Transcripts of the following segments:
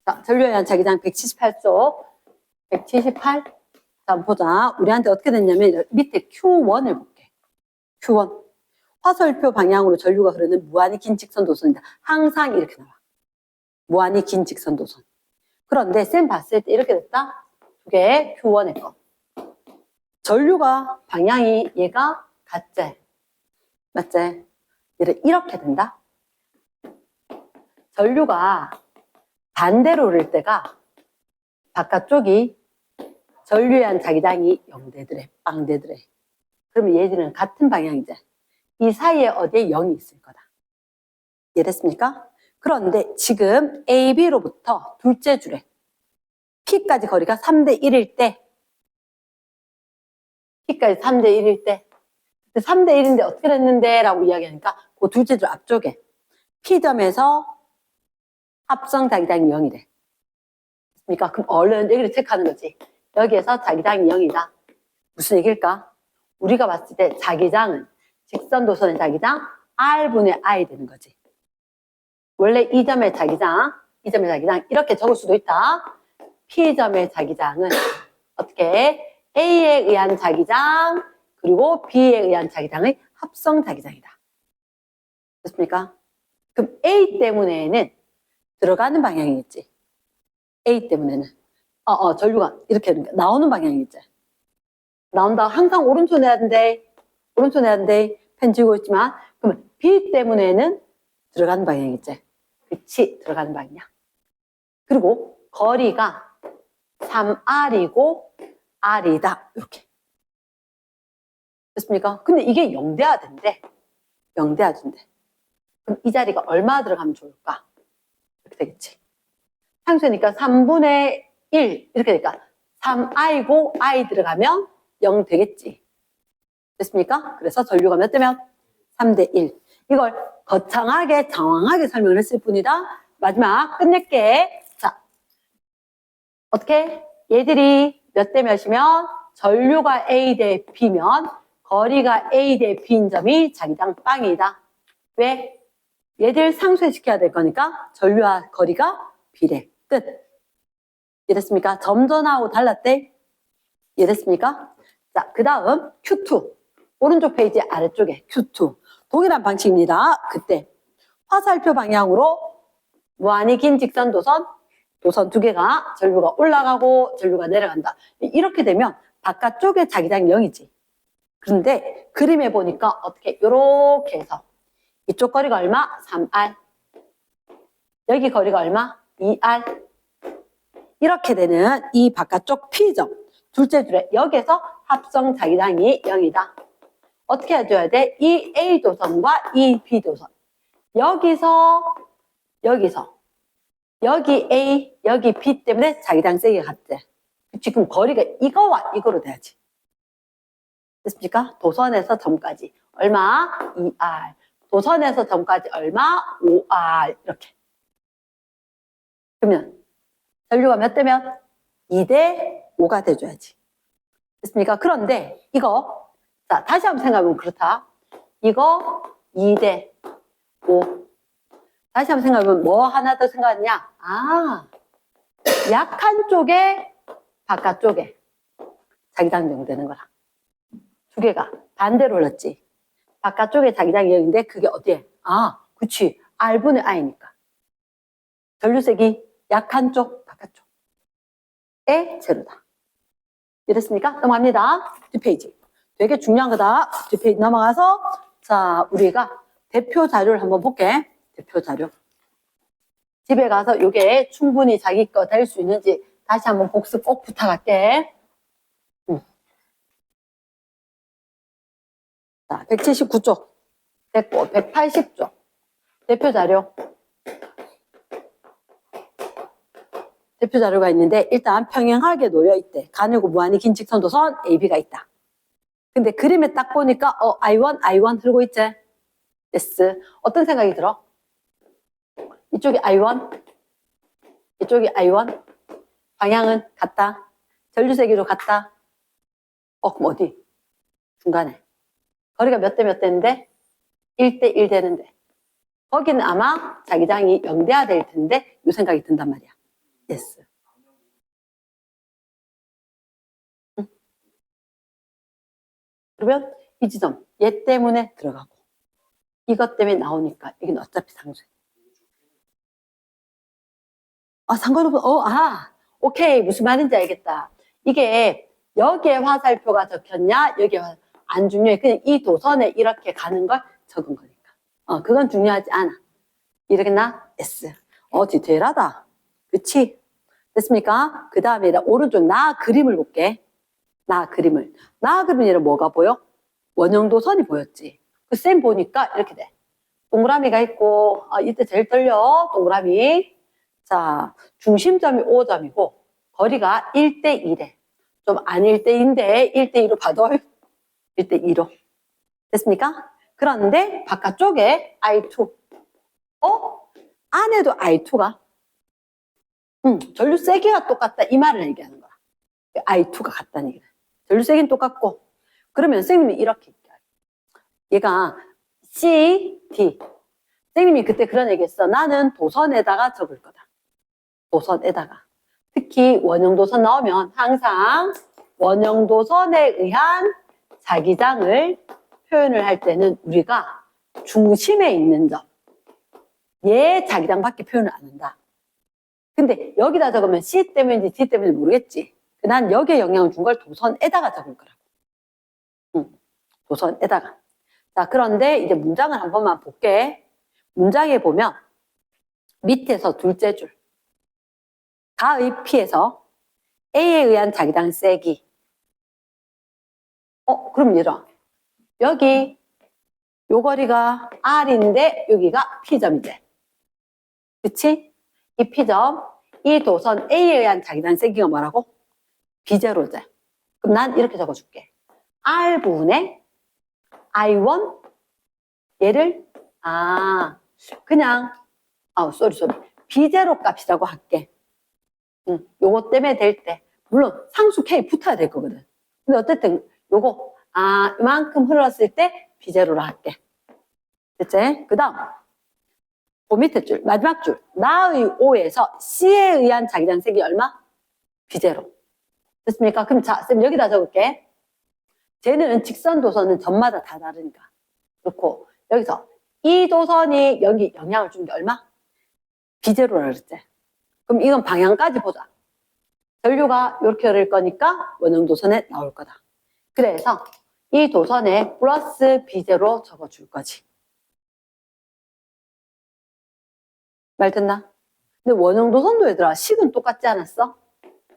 자, 전류연 자기장 178쪽. 178. 자, 보자. 우리한테 어떻게 됐냐면 밑에 Q1을 볼게. Q1. 화살표 방향으로 전류가 흐르는 무한히 긴 직선 도선이다. 항상 이렇게 나와. 무한히 긴 직선 도선. 그런데 쌤 봤을 때 이렇게 됐다. 두 개, Q1의 거. 전류가 방향이 얘가 같지? 맞지? 이렇게 된다. 전류가 반대로 흐를 때가 바깥쪽이 전류연 자기장이 0대더래, 빵대더래. 그러면 얘들은 같은 방향이지. 이 사이에 어디에 0이 있을 거다. 이해됐습니까? 그런데 지금 A, B로부터 둘째 줄에 P까지 거리가 3대 1일 때 P까지 3대 1일 때 3대 1인데 어떻게 됐는데? 라고 이야기하니까 그 둘째 줄 앞쪽에 P점에서 합성 자기장이 0이래. 그러니까 그럼 얼른 여기를 체크하는 거지. 여기에서 자기장이 0이다. 무슨 얘기일까? 우리가 봤을 때 자기장은 직선도선의 자기장 R분의 I 되는 거지. 원래 이 점의 자기장 이렇게 적을 수도 있다. P점의 자기장은 어떻게? A에 의한 자기장 그리고 B에 의한 자기장의 합성 자기장이다. 됐습니까? 그럼 A 때문에는 들어가는 방향이겠지. A 때문에는 전류가 이렇게 나오는 방향이겠지. 나온다. 항상 오른손 해야 된대. 펜 쥐고 있지만 그러면 B 때문에는 들어가는 방향이겠지. 그치? 들어가는 방향. 그리고 거리가 3R이고 R이다. 이렇게. 됐습니까? 근데 이게 영대하던데. 그럼 이 자리가 얼마 들어가면 좋을까? 이렇게 되겠지. 상수니까 3분의 1 이렇게 되니까 3I고 I 들어가면 0 되겠지. 됐습니까? 그래서 전류가 몇 대면? 3대 1. 이걸 거창하게 장황하게 설명을 했을 뿐이다. 마지막 끝낼게. 자, 어떻게? 얘들이 몇 대 몇이면 전류가 A 대 B면 거리가 A 대 B인 점이 자기장 빵이다. 왜? 얘들 상쇄시켜야 될 거니까 전류와 거리가 B래. 끝. 이해됐습니까? 점전하고 달랐대? 이해됐습니까? 자, 그 다음 Q2. 오른쪽 페이지 아래쪽에 Q2. 동일한 방식입니다. 그때 화살표 방향으로 무한히 긴 직선 도선 두 개가 전류가 올라가고 전류가 내려간다. 이렇게 되면 바깥쪽에 자기장이 0이지. 그런데 그림에 보니까 어떻게 이렇게 해서 이쪽 거리가 얼마? 3R. 여기 거리가 얼마? 2R. 이렇게 되는 이 바깥쪽 P점 둘째 줄에 여기에서 합성 자기장이 0이다. 어떻게 해줘야 돼? 이 A 도선과 이 B 도선 여기서 여기 A 여기 B 때문에 자기장 세게 갔대. 지금 거리가 이거와 이거로 돼야지. 됐습니까? 도선에서 점까지 얼마? 2R. 도선에서 점까지 얼마? 5R. 이렇게. 그러면 전류가 몇 대면? 2대 5가 돼줘야지. 됐습니까? 그런데 이거 자 다시 한번 생각해보면 그렇다. 이거 2대 5. 다시 한번 생각해보면 뭐 하나 더 생각하냐? 약한 쪽에 바깥쪽에 자기장 0 되는 거라. 두 개가 반대로 흘렀지. 바깥쪽에 자기장이 0인데 그게 어디에? 그치. R분의 I니까. 전류색이 약한 쪽, 바깥쪽에 제로다. 이랬습니까? 넘어갑니다. 뒷페이지. 되게 중요한 거다. 뒷페이지 넘어가서 자 우리가 대표 자료를 한번 볼게. 대표 자료. 집에 가서 이게 충분히 자기 거 될 수 있는지 다시 한번 복습 꼭 부탁할게. 자, 179쪽 됐고 180쪽 대표 자료. 대표 자료가 있는데 일단 평행하게 놓여 있대. 가늘고 무한히 긴 직선도선 AB가 있다. 근데 그림에 딱 보니까 I1 흐르고 있지? yes. 어떤 생각이 들어? 이쪽이 I1 이쪽이 I1 방향은 같다. 전류세기로 같다. 그럼 어디? 중간에 거리가 몇 대 몇 대인데? 1대 1 되는데 거기는 아마 자기장이 0대야 될 텐데 이 생각이 든단 말이야. yes. 응? 그러면 이 지점 얘 때문에 들어가고 이것 때문에 나오니까 이건 어차피 상수야. 상관없어. 오케이. 무슨 말인지 알겠다. 이게 여기에 화살표가 적혔냐, 여기에 안 중요해. 그냥 이 도선에 이렇게 가는 걸 적은 거니까. 그건 중요하지 않아. 이러겠나? S. 디테일하다. 그치? 됐습니까? 그 다음에 오른쪽 나 그림을 볼게. 나 그림을. 나 그림에는 뭐가 보여? 원형도선이 보였지. 그 쌤 보니까 이렇게 돼. 동그라미가 있고, 이때 제일 떨려. 동그라미. 자, 중심점이 5점이고 거리가 1대1에 좀 안 1대2인데 1대2로 봐도 1대2로 됐습니까? 그런데 바깥쪽에 I2 안에도 I2가 전류 세기가 똑같다 이 말을 얘기하는 거야. I2가 같다는 얘기야. 전류 세기는 똑같고 그러면 선생님이 이렇게 얘가 C, D 선생님이 그때 그런 얘기했어. 나는 도선에다가 적을 거다. 도선에다가 특히 원형도선 나오면 항상 원형도선에 의한 자기장을 표현을 할 때는 우리가 중심에 있는 점 얘 자기장밖에 표현을 안 한다. 근데 여기다 적으면 C 때문인지 D 때문인지 모르겠지. 난 여기에 영향을 준 걸 도선에다가 적을 거라고. 도선에다가. 자, 그런데 이제 문장을 한 번만 볼게. 문장에 보면 밑에서 둘째 줄 가의 P에서 A에 의한 자기장 세기. 그럼 얘들아 여기 요 거리가 R인데 여기가 P점이지. 그치? 이 P점 이 도선 A에 의한 자기장 세기가 뭐라고? B제로지. 그럼 난 이렇게 적어줄게. R분의 I1 얘를 그냥 쏘리 B제로 값이라고 할게. 요거 때문에 될 때 물론 상수 K 붙어야 될 거거든. 근데 어쨌든 요거 이만큼 흘렀을 때 B제로로 할게. 됐지? 그 다음 그 밑에 줄 마지막 줄 나의 O에서 C에 의한 자기장 세기 얼마? B제로. 됐습니까? 그럼 자, 쌤 여기다 적을게. 쟤는 직선 도선은 점마다 다 다르니까. 그렇고 여기서 이 도선이 여기 영향을 준 게 얼마? B제로라 그랬지. 그럼 이건 방향까지 보자. 전류가 이렇게 흐를 거니까 원형도선에 나올 거다. 그래서 이 도선에 플러스 B제로 적어줄 거지. 말 됐나? 근데 원형도선도 얘들아 식은 똑같지 않았어?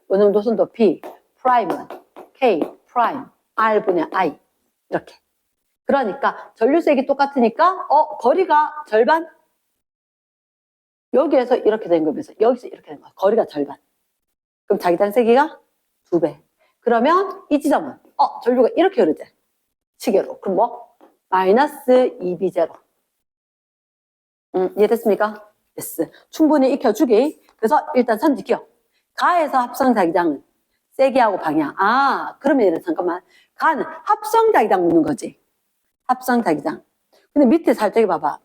원형도선도 B 프라임은 K 프라임 R분의 I 이렇게. 그러니까 전류색이 똑같으니까 거리가 절반 여기에서 이렇게 된 거면서 여기서 이렇게 된 거야. 거리가 절반. 그럼 자기장 세기가 2배. 그러면 이 지점은 전류가 이렇게 흐르지. 시계로. 그럼 뭐? 마이너스 2B0. 이해됐습니까? yes. 충분히 익혀주기. 그래서 일단 선 지켜. 가에서 합성 자기장은 세기하고 방향. 그러면 얘는 잠깐만. 가는 합성 자기장 묻는 거지. 합성 자기장. 근데 밑에 살짝 봐봐.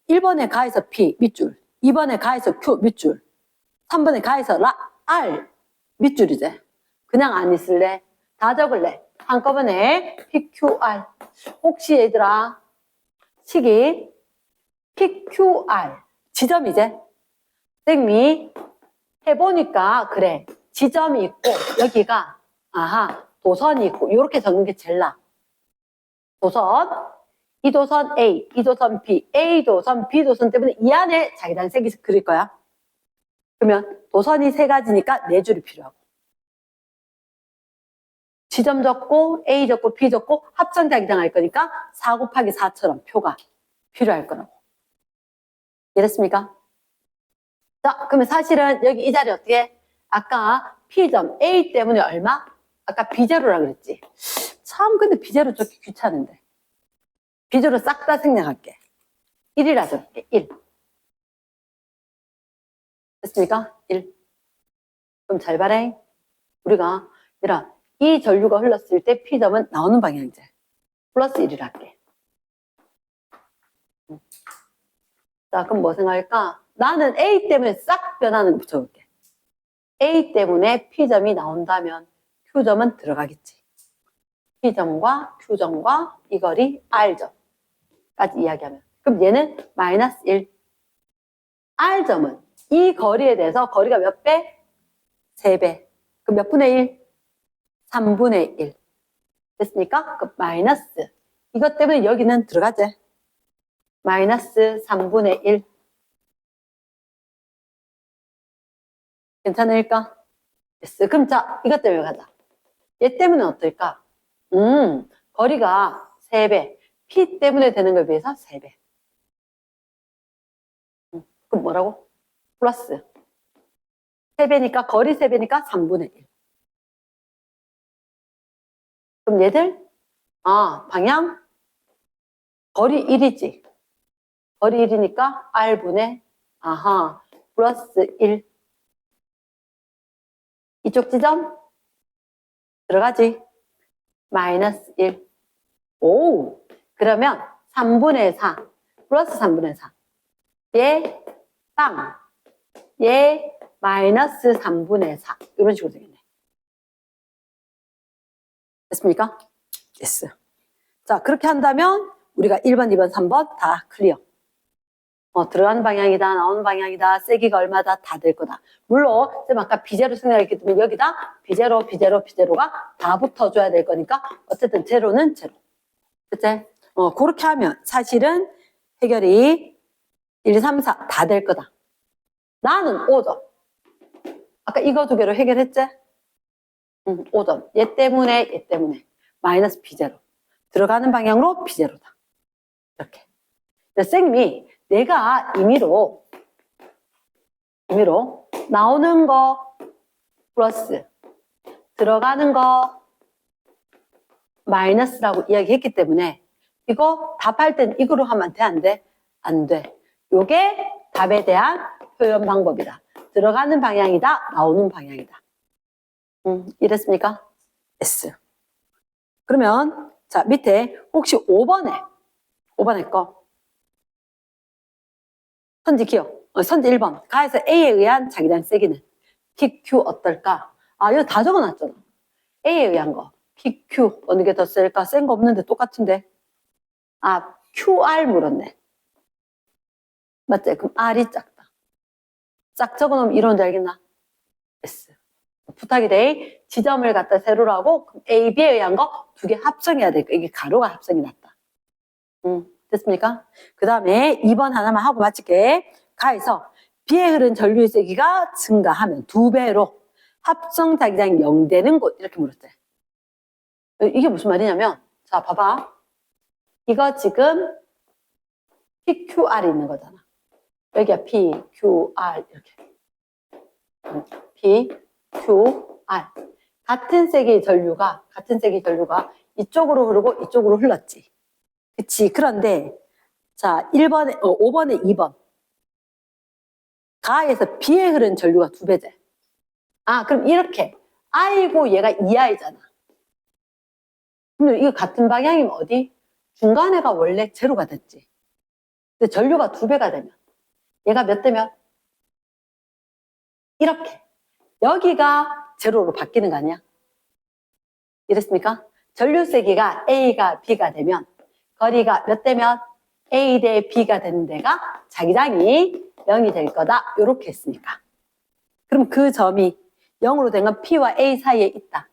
1번에 가에서 P 밑줄. 2번에 가에서 Q 밑줄. 3번에 가에서 R 밑줄이지. 그냥 안 있을래? 다 적을래? 한꺼번에 PQR. 혹시 얘들아 식이 PQR 지점이제? 쌤이 해보니까 그래. 지점이 있고 여기가 도선이 있고 이렇게 적는 게 제일 나아. 도선 이 도선 A, 이 도선 B, A 도선, B 도선 때문에 이 안에 자기장 세기 그릴 거야. 그러면 도선이 세 가지니까 네 줄이 필요하고 지점 적고 A 적고 B 적고 합성 자기장 할 거니까 4 곱하기 4처럼 표가 필요할 거라고. 이해됐습니까? 자, 그러면 사실은 여기 이 자리 어떻게? 아까 P점 A 때문에 얼마? 아까 B제로라 그랬지. 참 근데 B제로 적기 귀찮은데. B제로 싹 다 생략할게. 1이라 적을게. 1. 됐습니까? 1. 그럼 잘 봐라. 우리가 얘들아 이 전류가 흘렀을 때 P점은 나오는 방향이지. 플러스 1이라 할게. 자, 그럼 뭐 생각할까? 나는 A 때문에 싹 변하는 거 붙여볼게. A 때문에 P점이 나온다면 Q점은 들어가겠지. P점과 Q점과 이 거리 R점까지 이야기하면. 그럼 얘는 마이너스 1. R점은 이 거리에 대해서 거리가 몇 배? 3배. 그럼 몇 분의 1? 3분의 1. 됐습니까? 그 마이너스. 이것 때문에 여기는 들어가지. 마이너스 3분의 1. 괜찮을까? 됐어. 그럼 자, 이것 때문에 가자. 얘 때문에 어떨까? 거리가 3배. P 때문에 되는 거에 비해서 3배. 그럼 뭐라고? 플러스. 3배니까, 거리 3배니까 3분의 1. 그럼 얘들, 방향? 거리 1이지. 거리 1이니까 R분의, 플러스 1. 이쪽 지점? 들어가지. 마이너스 1. 오! 그러면 3분의 4. 플러스 3분의 4. 얘, 땅. 얘, 마이너스 3분의 4. 이런 식으로 되겠네. 됐습니까? 됐어. 자, 그렇게 한다면 우리가 1번, 2번, 3번 다 클리어. 들어가는 방향이다, 나오는 방향이다, 세기가 얼마다 다 될 거다. 물론 쌤 아까 비제로 생각했기 때문에 여기다 비제로, 비제로, 비제로가 다 붙어줘야 될 거니까 어쨌든 제로는 제로. 그치? 그렇게 하면 사실은 해결이 1, 2, 3, 4 다 될 거다. 나는 5점. 아까 이거 두 개로 해결했지? 5점. 얘 때문에 마이너스 비제로. 들어가는 방향으로 비제로다. 이렇게. 쌤이 내가 임의로 나오는 거 플러스 들어가는 거 마이너스라고 이야기했기 때문에 이거 답할 땐 이거로 하면 돼, 안 돼? 안 돼. 요게 답에 대한 표현 방법이다. 들어가는 방향이다, 나오는 방향이다. 이랬습니까? S. 그러면 자, 밑에 혹시 5번에 거 선지 기억, 선지 1번. 가에서 A에 의한 자기장 세기는 PQ 어떨까? 이거 다 적어놨잖아. A에 의한 거. PQ 어느 게 더 셀까? 센 거 없는데 똑같은데. QR 물었네. 맞지? 그럼 R이 작다. 짝 적어놓으면 이런지 알겠나? S. 부탁이 돼. 지점을 갖다 세로로 하고 A, B에 의한 거 두 개 합성해야 돼. 이게 가로가 합성이 났다. 됐습니까? 그 다음에 2번 하나만 하고 마칠게. 가에서 B에 흐른 전류의 세기가 증가하면 2배로 합성 자기장이 0 되는 곳 이렇게 물었대. 이게 무슨 말이냐면 자 봐봐. 이거 지금 PQR이 있는 거잖아. 여기가 PQR 이렇게. PQR. 같은 세기의 전류가 이쪽으로 흐르고 이쪽으로 흘렀지. 그치. 그런데 자 5번에 2번. 가에서 B에 흐른 전류가 2배제. 그럼 이렇게 I고 얘가 2I잖아. 근데 이거 같은 방향이면 어디? 중간에가 원래 제로가 됐지. 근데 전류가 2배가 되면 얘가 몇 되면? 이렇게. 여기가 제로로 바뀌는 거 아니야? 이랬습니까? 전류 세기가 A가 B가 되면 거리가 몇 되면 A 대 B가 되는 데가 자기장이 0이 될 거다. 이렇게 했으니까. 그럼 그 점이 0으로 된 건 P와 A 사이에 있다.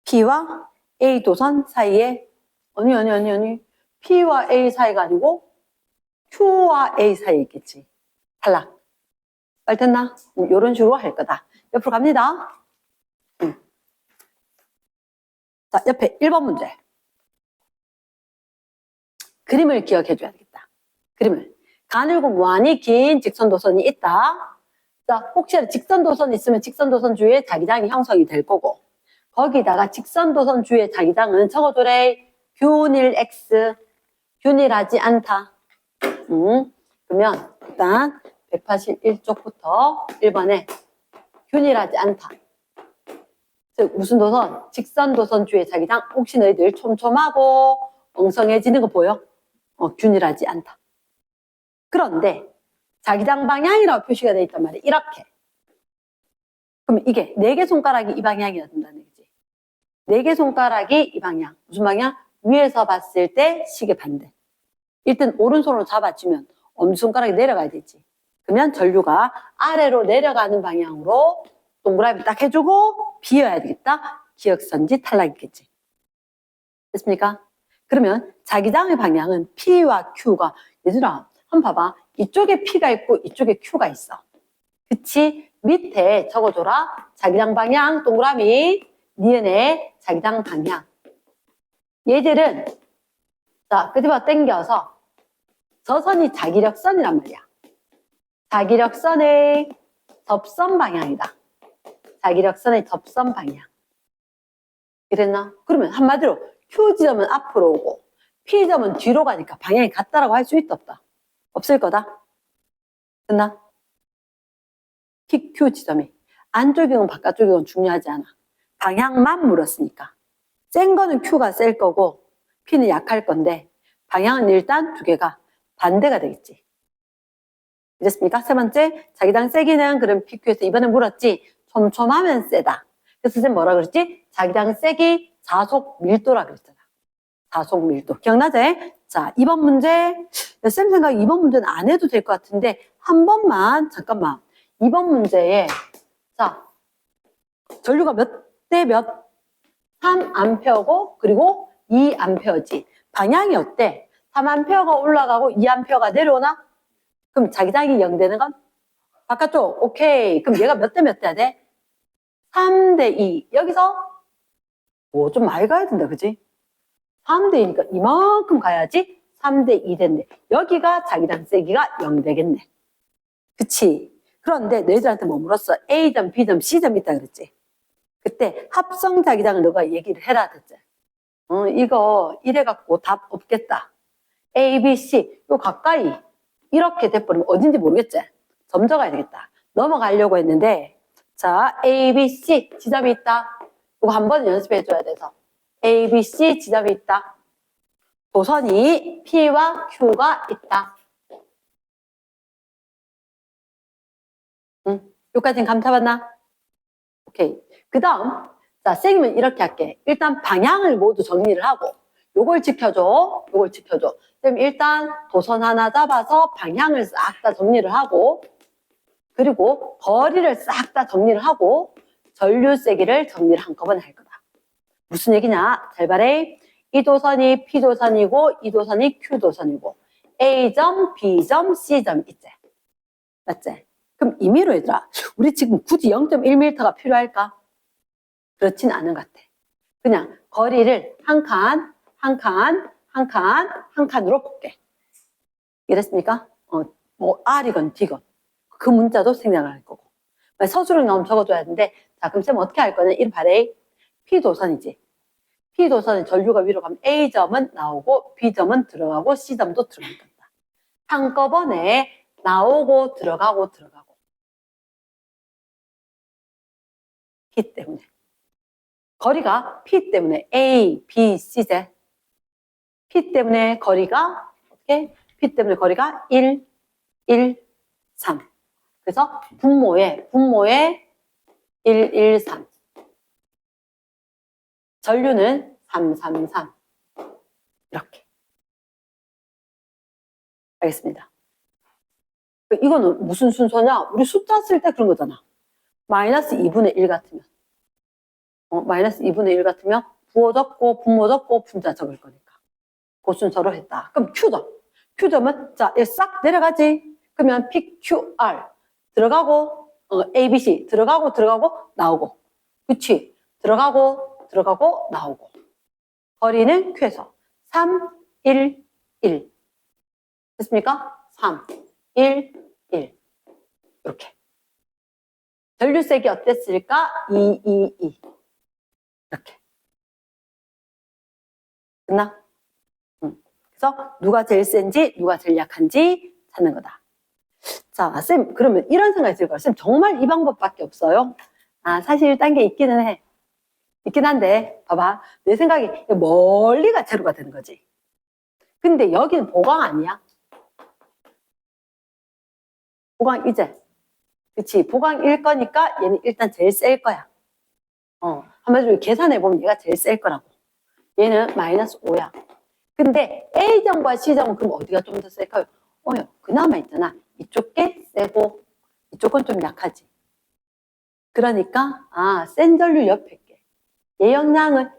P와 A 도선 사이에 아니. P와 A 사이가 아니고 Q와 A 사이에 있겠지. 탈락. 말 됐나? 이런 식으로 할 거다. 옆으로 갑니다. 자, 옆에 1번 문제. 그림을 기억해 줘야 되겠다. 그림을. 가늘고 무한히 긴 직선도선이 있다. 자, 혹시 직선도선 있으면 직선도선 주위에 자기장이 형성이 될 거고 거기다가 직선도선 주위의 자기장은 적어줘래. 균일 X. 균일하지 않다. 그러면 일단 181쪽부터 1번에 균일하지 않다. 즉 무슨 도선? 직선도선 주위의 자기장. 혹시 너희들 촘촘하고 엉성해지는 거 보여? 균일하지 않다. 그런데 자기장 방향이라고 표시가 되어 있단 말이야. 이렇게. 그럼 이게 4개 손가락이 이 방향이어야 된다는 얘기지. 4개 손가락이 이 방향. 무슨 방향? 위에서 봤을 때 시계 반대. 일단 오른손으로 잡아주면 엄지손가락이 내려가야 되지. 그러면 전류가 아래로 내려가는 방향으로 동그라미 딱 해주고 비워야 되겠다. 기억선지 탈락이겠지. 됐습니까? 그러면 자기장의 방향은 P와 Q가, 얘들아 한번 봐봐. 이쪽에 P가 있고 이쪽에 Q가 있어. 그치? 밑에 적어줘라. 자기장 방향 동그라미 니은의 자기장 방향. 얘들은 자 끄집어 당겨서 저 선이 자기력선이란 말이야. 자기력선의 접선 방향이다. 자기력선의 접선 방향. 이랬나? 그러면 한마디로 Q지점은 앞으로 오고 P점은 뒤로 가니까 방향이 같다라고 할 수 있다 없다? 없을 거다. 됐나? Q지점이 안쪽이건 바깥쪽이건 중요하지 않아. 방향만 물었으니까. 센 거는 Q가 셀 거고 P는 약할 건데 방향은 일단 두 개가 반대가 되겠지. 이랬습니까? 세 번째, 자기장 세기는 그럼 PQ에서 이번에 물었지. 촘촘하면 세다. 그래서 쌤 뭐라 그랬지? 자기장 세기 자속 밀도라 그랬잖아. 자속 밀도. 기억나지? 자, 2번 문제. 쌤 생각에 2번 문제는 안 해도 될 것 같은데 한 번만 잠깐만. 2번 문제에 자 전류가 몇 대 몇? 3A고 그리고 2A지. 방향이 어때? 3A가 올라가고 2A가 내려오나? 그럼 자기장이 0 되는 건? 바깥쪽. 오케이. 그럼 얘가 몇 대 몇 돼야 돼? 3대 2. 여기서 좀 많이 가야 된다. 그지? 3대 2니까 이만큼 가야지 3대 2 된대. 여기가 자기장 세기가 0 되겠네. 그치? 그런데 너희들한테 뭐 물었어? A점, B점, C점 있다 그랬지? 그때 합성 자기장을 너가 얘기를 해라 됐지? 이거 이래갖고 답 없겠다. A, B, C 요 가까이 이렇게 돼버리면 어딘지 모르겠지? 점 적어야 되겠다. 넘어가려고 했는데 자 A, B, C 지점이 있다. 이거 한번 연습해줘야 돼서 A, B, C 지점이 있다. 도선이 P와 Q가 있다. 여기까지는 감 잡았나? 오케이. 그 다음 자 쌤은 이렇게 할게. 일단 방향을 모두 정리를 하고 요걸 지켜줘. 요걸 지켜줘. 쌤 일단 도선 하나 잡아서 방향을 싹 다 정리를 하고 그리고 거리를 싹 다 정리를 하고 전류 세기를 정리를 한꺼번에 할 거다. 무슨 얘기냐? 잘 말해. 이 도선이 P도선이고 이 도선이 Q도선이고 A점, B점, C점 있지? 맞지? 그럼 임의로 얘들아 우리 지금 굳이 0.1m가 필요할까? 그렇진 않은 것 같아. 그냥 거리를 한 칸, 한 칸, 한 칸, 한 칸으로 볼게. 이랬습니까? 뭐 R이건 D건 그 문자도 생략을 할 거고 서술형 나오면 적어줘야 되는데 자 그럼 쌤 어떻게 할 거냐? 이름 바래. P도선이지. P도선의 전류가 위로 가면 A점은 나오고 B점은 들어가고 C점도 들어간다. 한꺼번에 나오고 들어가고 들어가고 P 때문에 거리가 P 때문에 A, B, C제 P 때문에 거리가 어떻게? P 때문에 거리가 1, 1, 3 그래서 분모에 1, 1, 3 전류는 3, 3, 3 이렇게 알겠습니다. 이거는 무슨 순서냐? 우리 숫자 쓸 때 그런 거잖아. 마이너스 2분의 1 같으면 마이너스 2분의 1 같으면 부호 적고 분모 적고 분자 적을 거니까 그 순서로 했다. 그럼 Q점. Q점은 자, 싹 내려가지. 그러면 PQR 들어가고 ABC 들어가고 들어가고 나오고 그치? 들어가고 나오고 거리는 Q에서 3, 1, 1 됐습니까? 3, 1, 1 이렇게 전류색이 어땠을까? 2, 2, 2 이렇게 됐나? 그래서 누가 제일 센지 누가 제일 약한지 찾는 거다. 자, 쌤 그러면 이런 생각이 들 거야. 쌤 정말 이 방법밖에 없어요? 사실 딴 게 있기는 해. 있긴 한데 봐봐 내 생각이 멀리가 제로가 되는 거지. 근데 여기는 보강 아니야? 보강 이제 그치? 보강일 거니까 얘는 일단 제일 셀 거야. 한마디로 계산해보면 얘가 제일 셀 거라고. 얘는 마이너스 5야. 근데 A점과 C점은 그럼 어디가 좀 더 셀까요? 그나마 있잖아. 이쪽 게 세고 이쪽은 좀 약하지. 그러니까 센 전류 옆에 게. 얘 영향은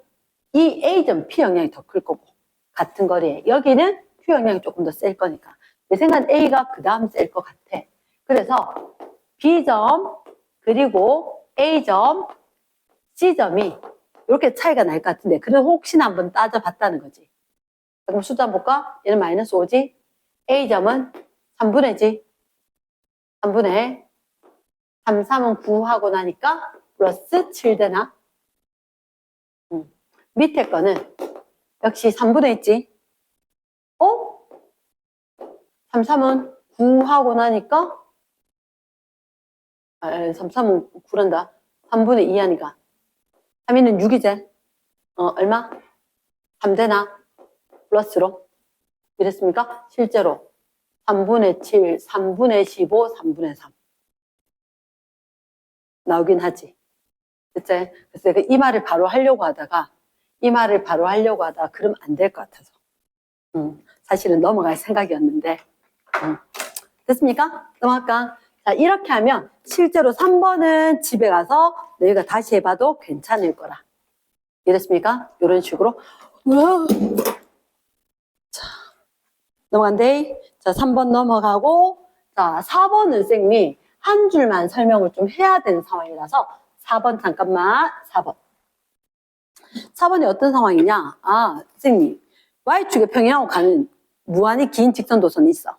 이 A점 P 영향이 더 클 거고 같은 거리에. 여기는 Q 영향이 조금 더 셀 거니까. 내 생각은 A가 그 다음 셀 것 같아. 그래서 B점 그리고 A점 C점이 이렇게 차이가 날 것 같은데 그래서 혹시나 한번 따져봤다는 거지. 그럼 숫자 한번 볼까? 얘는 마이너스 5지. A점은 3분의지. 3분의 3, 3은 9 하고 나니까 플러스 7 되나? 밑에 거는 역시 3분의 있지. 3, 3은 9 하고 나니까 3, 3은 9란다. 3분의 2 하니까 3위는 6이제. 얼마? 3 되나? 플러스로. 이랬습니까? 실제로 3분의 7, 3분의 15, 3분의 3 나오긴 하지. 그치? 그래서 이 말을 바로 하려고 하다가 그러면 안 될 것 같아서 사실은 넘어갈 생각이었는데 됐습니까? 넘어갈까? 자, 이렇게 하면 실제로 3번은 집에 가서 너희가 다시 해봐도 괜찮을 거라. 이랬습니까? 이런 식으로. 자, 넘어간대. 자, 3번 넘어가고, 자, 4번은 쌤이 한 줄만 설명을 좀 해야 되는 상황이라서 4번 잠깐만. 4번이 어떤 상황이냐? 쌤이 Y축에 평행하고 가는 무한히 긴 직선 도선이 있어.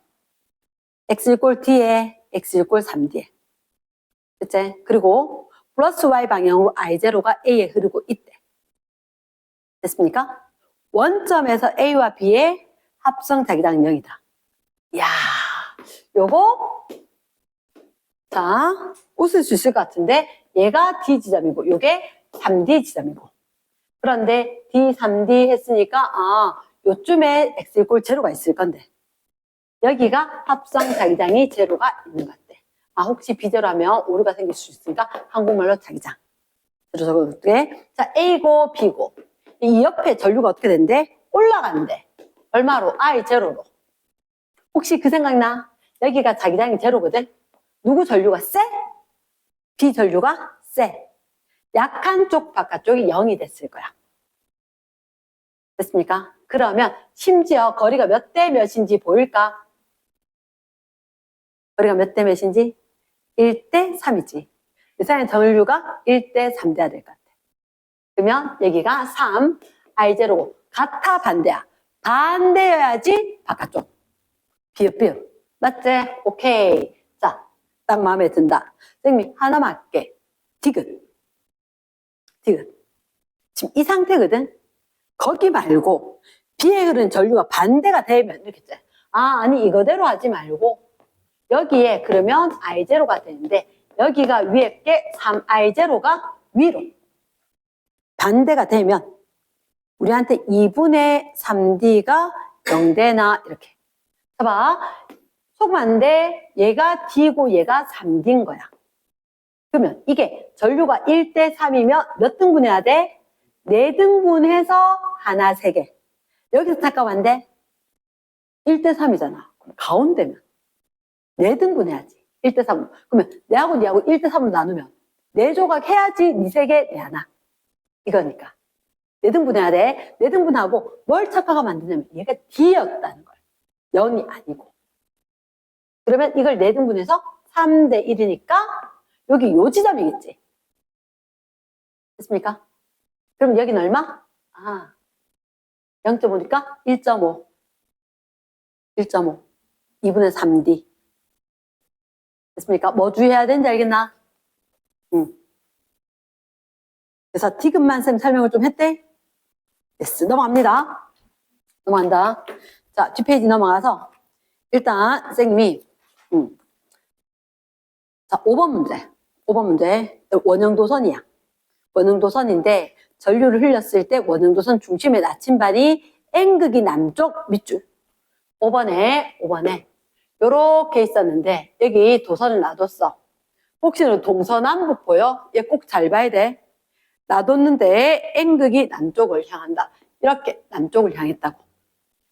X = D에 X = 3D에. 그치? 그리고 플러스 Y 방향으로 I0가 A에 흐르고 있대. 됐습니까? 원점에서 A와 B의 합성 자기장은 0이다. 이야, 요거 자, 웃을 수 있을 것 같은데 얘가 D 지점이고 요게 3D 지점이고 그런데 D, 3D 했으니까 요쯤에 X = 0가 있을 건데 여기가 합성 자기장이 제로가 있는 것 같아. 혹시 비제로하면 오류가 생길 수 있으니까 한국말로 자기장. 그래서 어떻게? 자, A고 B고 이 옆에 전류가 어떻게 된대? 올라간대. 얼마로? I0로. 혹시 그 생각나? 여기가 자기장이 제로거든? 누구 전류가 세? B 전류가 세. 약한 쪽 바깥쪽이 0이 됐을 거야. 됐습니까? 그러면 심지어 거리가 몇 대 몇인지 보일까? 거리가 몇 대 몇인지? 1대 3이지. 이상의 전류가 1대 3 돼야 될 것 같아. 그러면 여기가 3, I0고 같아 반대야. 반대여야지 바깥쪽. 비읍. 맞지? 오케이. 자, 딱 마음에 든다. 선생님이 하나만 할게. 디귿. 지금 이 상태거든? 거기 말고 B에 흐르는 전류가 반대가 되면 이렇게 돼. 아니 이거대로 하지 말고 여기에 그러면 I0가 되는데 여기가 위에 게 3I0가 위로 반대가 되면 우리한테 2분의 3D가 0되나 이렇게. 봐봐. 속으면 안 돼. 얘가 D고 얘가 3D인 거야. 그러면 이게 전류가 1대 3이면 몇 등분해야 돼? 4등분해서 하나 3개. 여기서 잠깐만 안 돼? 1대 3이잖아. 그럼 가운데면 4등분해야지. 1대 3. 그러면 내하고 니하고 1대 3으로 나누면 4조각 해야지 니 3개, 내 하나. 이거니까. 4등분해야 돼. 4등분하고 뭘 착각하면 안 되냐면 얘가 D였다는 걸. 0이 아니고. 그러면 이걸 4등분해서 3대 1이니까 여기 요 지점이겠지. 됐습니까? 그럼 여기는 얼마? 0.5니까 1.5. 2분의 3D. 됐습니까? 뭐 주의해야 되는지 알겠나? 그래서 디귿만 쌤 설명을 좀 했대? 됐어. 넘어간다. 자, 뒷페이지 넘어가서 일단 선생님이 자, 5번 문제 원형도선이야. 원형도선인데 전류를 흘렸을 때 원형도선 중심의 나침반이 N극이 남쪽 밑줄 5번에 요렇게 있었는데 여기 도선을 놔뒀어. 혹시 너 동서남북 보여? 얘 꼭 잘 봐야 돼. 놔뒀는데 N극이 남쪽을 향한다. 이렇게 남쪽을 향했다고.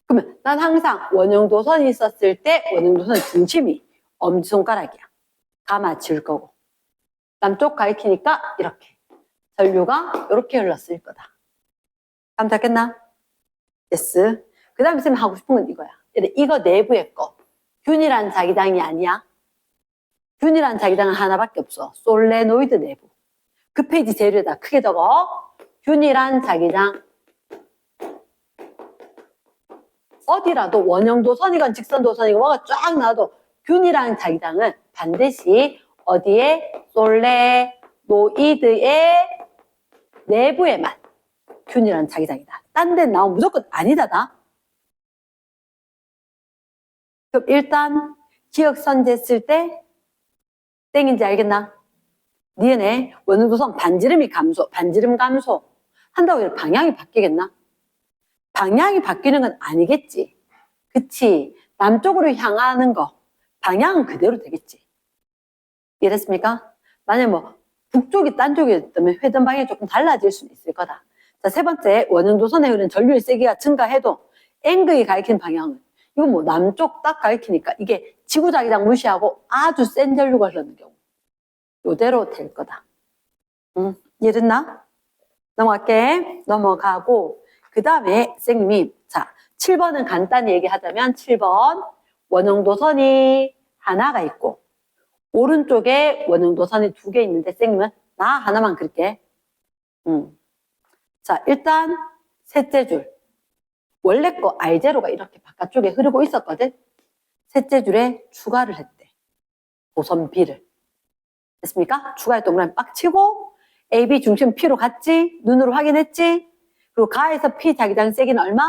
그러면 난 항상 원형도선이 있었을 때 원형도선 중심이 엄지손가락이야. 가마 지을 거고. 남쪽 가리키니까 이렇게. 전류가 이렇게 흘렀을 거다. 감 잡겠나? 예스. 그 다음에 쌤이 하고 싶은 건 이거야. 이거 내부의 거. 균이란 자기장이 아니야. 균이란 자기장은 하나밖에 없어. 솔레노이드 내부. 그 페이지 재료에다 크게 적어. 균이란 자기장. 어디라도 원형도선이건 직선도선이건 뭐가 쫙 나와도 균이란 자기장은 반드시 어디에? 솔레노이드의 내부에만 균이란 자기장이다. 딴 데는 나오면 무조건 아니다다. 그럼 일단 기억선제 쓸 때 땡인지 알겠나? 니네 원형도선 반지름이 감소, 반지름 감소 한다고 해서 방향이 바뀌겠나? 방향이 바뀌는 건 아니겠지. 그치? 남쪽으로 향하는 거 방향은 그대로 되겠지. 이해됐습니까? 만약에 뭐 북쪽이 딴 쪽이었다면 회전 방향이 조금 달라질 수는 있을 거다. 자, 세 번째, 원형도선에 흐르는 전류의 세기가 증가해도 N극이 가리키는 방향은 이건 뭐 남쪽 딱 가리키니까 이게 지구자기장 무시하고 아주 센 전류가 흐르는 경우 요대로 될 거다. 이해됐나? 넘어갈게. 넘어가고 그 다음에 선생님이 자 7번은 간단히 얘기하자면 7번 원형도선이 하나가 있고 오른쪽에 원형도선이 2개 있는데 선생님은 나 하나만 그릴게. 자 일단 셋째 줄 원래 거 I0가 이렇게 바깥쪽에 흐르고 있었거든. 셋째 줄에 추가를 했대. 도선 B를. 됐습니까? 추가에 동그라미 빡 치고 AB 중심 P로 갔지? 눈으로 확인했지? 그리고 가에서 P 자기장 세기는 얼마?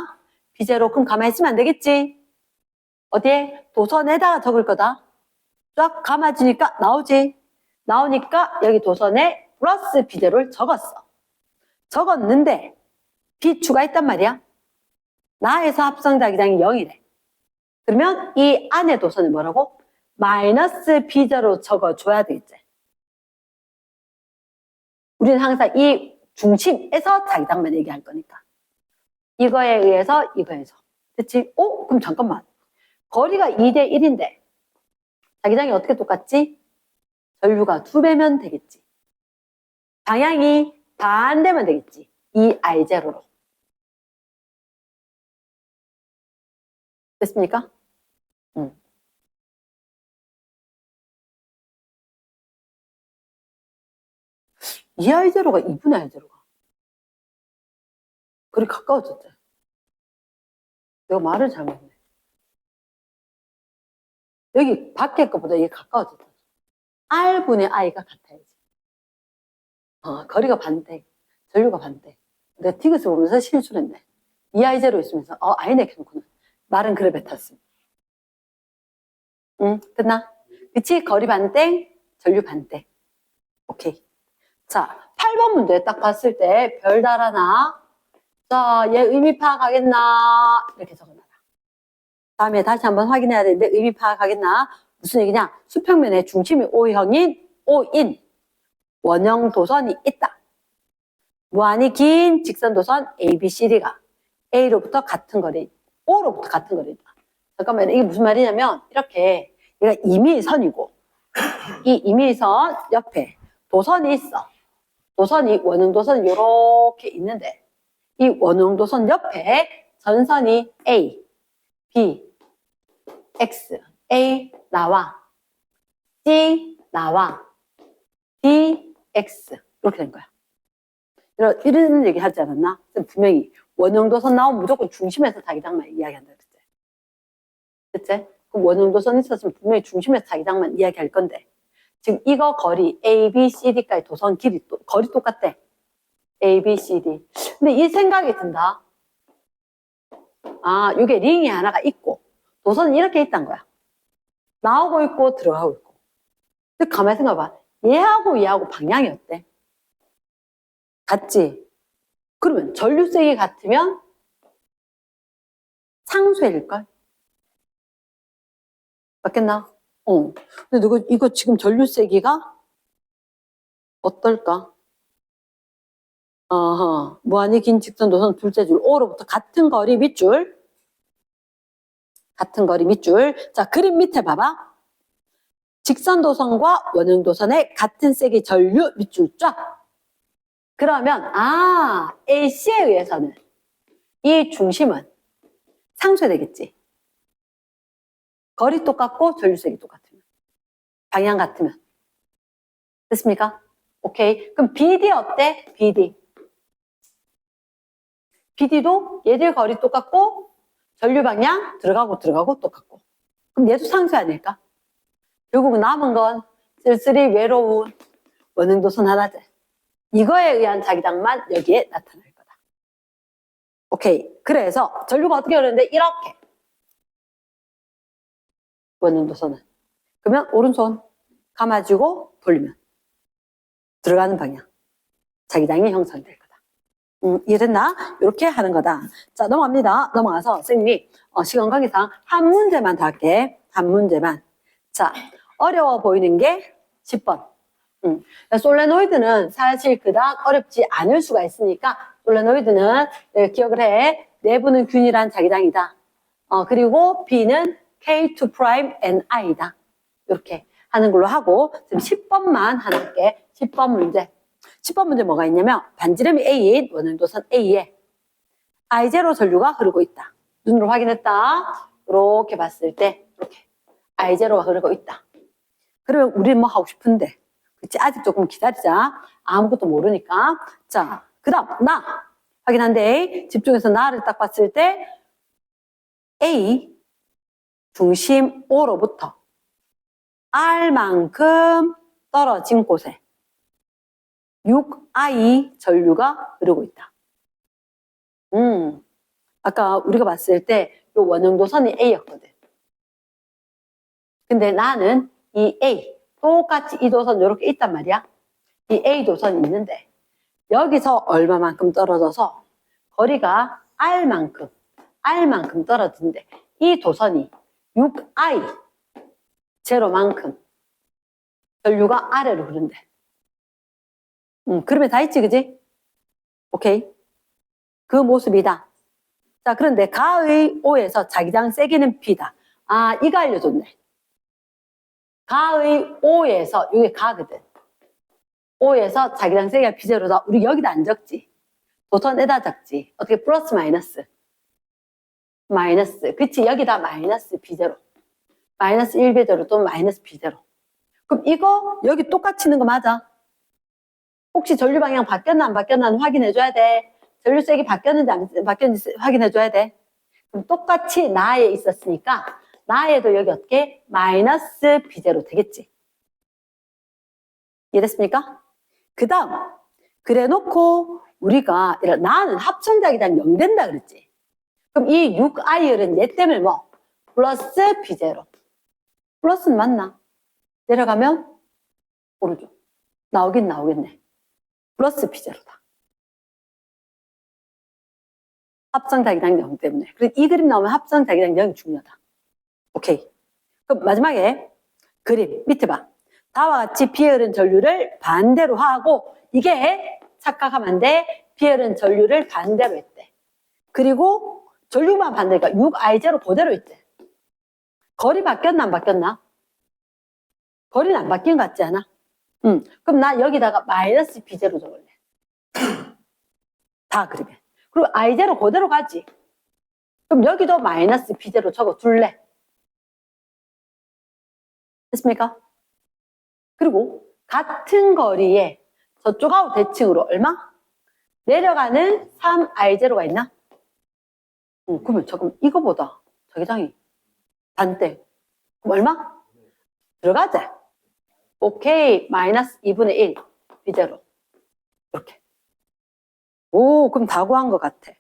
B0. 그럼 가만히 있으면 안 되겠지? 어디에? 도선에다가 적을 거다. 쫙 감아지니까 나오지? 나오니까 여기 도선에 플러스 B0를 적었어. 적었는데 B 추가했단 말이야. 나에서 합성 자기장이 0이래. 그러면 이 안에 도선을 뭐라고? 마이너스 B0로 적어줘야 되겠지. 우리는 항상 이 중심에서 자기장만 얘기할 거니까. 이거에 의해서 이거에서. 그치? 그럼 잠깐만. 거리가 2대 1인데 자기장이 어떻게 똑같지? 전류가 2배면 되겠지. 방향이 반대면 되겠지. 이 I0로. 됐습니까? 이 I0가 2분의 I0가. 그리 가까워졌대. 내가 말을 잘못했네. 여기 밖에 것보다 이게 가까워졌다. R분의 I가 같아야지. 거리가 반대. 전류가 반대. 내가 티그스 보면서 실수를 했네. 이 I0 있으면서 아니네 켜놓고는. 말은 그래 뱉었습니다. 끝나? 그치? 거리 반대, 전류 반대. 오케이. 자, 8번 문제 딱 봤을 때 별 달아나. 자, 얘 의미 파악하겠나? 이렇게 적어놔라. 다음에 다시 한번 확인해야 되는데 의미 파악하겠나? 무슨 얘기냐? 수평면에 중심이 O형인 O인 원형 도선이 있다. 무한히 긴 직선 도선 ABCD가 A로부터 같은 거리, O로부터 같은 거리다. 잠깐만, 이게 무슨 말이냐면 이렇게 얘가 임의선이고 이 임의선 옆에 도선이 있어. 도선이 원형도선이 이렇게 있는데 이 원형도선 옆에 전선이 A, B, X, A 나와 C 나와 D, X 이렇게 된 거야. 이런 얘기 하지 않았나? 분명히 원형도선 나오면 무조건 중심에서 자기장만 이야기한다 그랬지. 그치? 그럼 원형도선 있었으면 분명히 중심에서 자기장만 이야기할 건데 지금 이거 거리 A, B, C, D까지 도선 길이 거리 똑같대. A, B, C, D. 근데 이 생각이 든다. 이게 링이 하나가 있고 도선은 이렇게 있단 거야. 나오고 있고 들어가고 있고. 근데 가만히 생각해봐. 얘하고 방향이 어때? 같지? 그러면 전류색이 같으면 상쇄일걸? 맞겠나? 근데 이거 지금 전류세기가 어떨까? 무한히 긴 직선 도선 둘째 줄 O로부터 같은 거리 밑줄. 같은 거리 밑줄. 자, 그림 밑에 봐봐. 직선 도선과 원형 도선의 같은 세기 전류 밑줄 쫙. 그러면 AC에 의해서는 이 중심은 상쇄되겠지. 거리 똑같고 전류색이 똑같으면. 방향 같으면. 됐습니까? 오케이. 그럼 BD 어때? BD. BD도 얘들 거리 똑같고 전류 방향 들어가고 똑같고. 그럼 얘도 상쇄 아닐까? 결국 남은 건 쓸쓸히 외로운 원형도선 하나들. 이거에 의한 자기장만 여기에 나타날 거다. 오케이. 그래서 전류가 어떻게 흐르는데 이렇게. 원형도선은. 그러면 오른손 감아주고 돌리면 들어가는 방향. 자기장이 형성될 거다. 이해됐나? 이렇게 하는 거다. 자, 넘어갑니다. 넘어가서 선생님이 시간 관계상 한 문제만 더 할게. 한 문제만. 자, 어려워 보이는 게 10번. 솔레노이드는 사실 그닥 어렵지 않을 수가 있으니까 솔레노이드는 기억을 해. 내부는 균일한 자기장이다. 그리고 B는 K2'NI다. 이렇게 하는 걸로 하고 지금 10번만 하나 할게. 10번 문제. 10번 문제 뭐가 있냐면 반지름이 A인 원형도선 A에 I0 전류가 흐르고 있다. 눈으로 확인했다. 이렇게 봤을 때 이렇게 I0가 흐르고 있다. 그러면 우리는 뭐 하고 싶은데 그치? 아직 조금 기다리자. 아무것도 모르니까. 자, 그 다음 나 확인한데 집중해서 나를 딱 봤을 때 A 중심 O로부터 R만큼 떨어진 곳에 6I 전류가 흐르고 있다. 아까 우리가 봤을 때 이 원형도선이 A였거든. 근데 나는 이 A, 똑같이 이 도선 이렇게 있단 말이야. 이 A 도선이 있는데 여기서 얼마만큼 떨어져서 거리가 R만큼 떨어지는데 이 도선이 6I 제로만큼 전류가 아래로 흐른대. 그러면 다 있지, 그지? 오케이. 그 모습이다. 자, 그런데 가의 O에서 자기장 세기는 P다. 이거 알려줬네. 가의 O에서, 이게 가거든. O에서 자기장 세기가 B제로다. 우리 여기다 안 적지. 도선에다 적지. 어떻게 플러스 마이너스. 마이너스. 그치, 여기다 마이너스 B제로. 마이너스 1B제로 또는 마이너스 B제로. 그럼 이거 여기 똑같이 있는 거 맞아? 혹시 전류 방향 바뀌었나 안 바뀌었나 확인해줘야 돼. 전류색이 바뀌었는지 안 바뀌었는지 확인해줘야 돼. 그럼 똑같이 나에 있었으니까 나에도 여기 어떻게? 마이너스 B제로 되겠지. 이해됐습니까? 그 다음 그래 놓고 우리가 나는 합성자기장 0 된다 그랬지. 그럼 이 6I을은 얘 때문에 뭐? 플러스 B제로. 플러스는 맞나? 내려가면 오른쪽. 나오긴 나오겠네. 플러스 B제로다. 합성자기장 0 때문에. 그래서 이 그림 나오면 합성자기장 0이 중요하다. 오케이. 그럼 마지막에 그림 밑에 봐. 다와 같이 B열은 전류를 반대로 하고 이게 착각하면 안 돼. B열은 전류를 반대로 했대. 그리고 전류만 반대니까 6I0 그대로 있대. 거리 바뀌었나 안 바뀌었나? 거리는 안 바뀐 것 같지 않아? 그럼 나 여기다가 마이너스 B제로 적을래. 다 그러면. 그리고 I0 그대로 가지. 그럼 여기도 마이너스 B제로 적어 둘래. 됐습니까? 그리고 같은 거리에 저쪽하고 대칭으로 얼마? 내려가는 3I0가 있나? 그러면 잠깐 이거보다 자기장이 반대. 그럼 얼마? 들어가자. 오케이. 마이너스 2분의 1 B제로. 이렇게. 오, 그럼 다 구한 것 같아.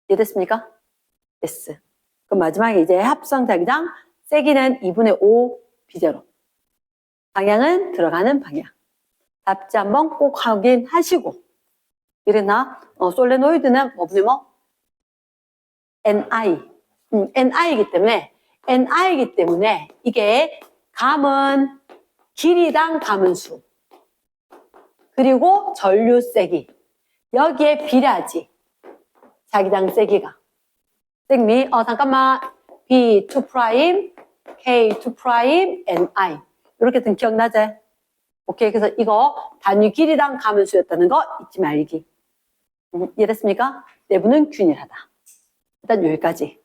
이해됐습니까? yes. 그럼 마지막에 이제 합성자기장 세기는 2분의 5 B제로. 방향은 들어가는 방향. 답지 한번 꼭 확인하시고. 이랬나? 솔레노이드는 뭐? NI. NI이기 때문에 이게 감은 길이당 가문수. 그리고 전류 세기. 여기에 비례하지. 자기장 세기가. 쌤이 잠깐만. B2 프라임, K2 프라임, NI. 이렇게 든 기억나지? 오케이. 그래서 이거 단위 길이당 가문수였다는 거 잊지 말기. 이해됐습니까? 내부는 균일하다. 일단 여기까지.